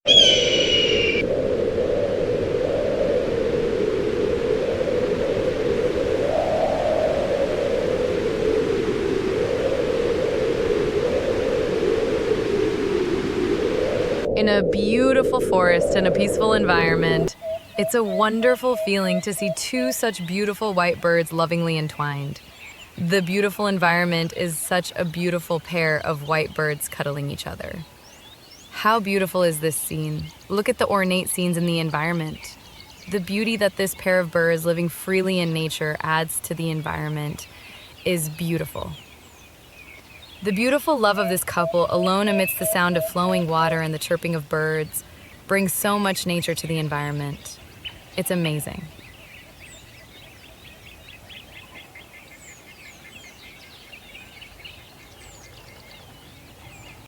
In a beautiful forest and a peaceful environment, it's a wonderful feeling to see two such beautiful white birds lovingly entwined. The beautiful environment is such a beautiful pair of white birds cuddling each other. How beautiful is this scene? Look at the ornate scenes in the environment. The beauty that this pair of birds living freely in nature adds to the environment is beautiful. The beautiful love of this couple, alone amidst the sound of flowing water and the chirping of birds, brings so much nature to the environment. It's amazing.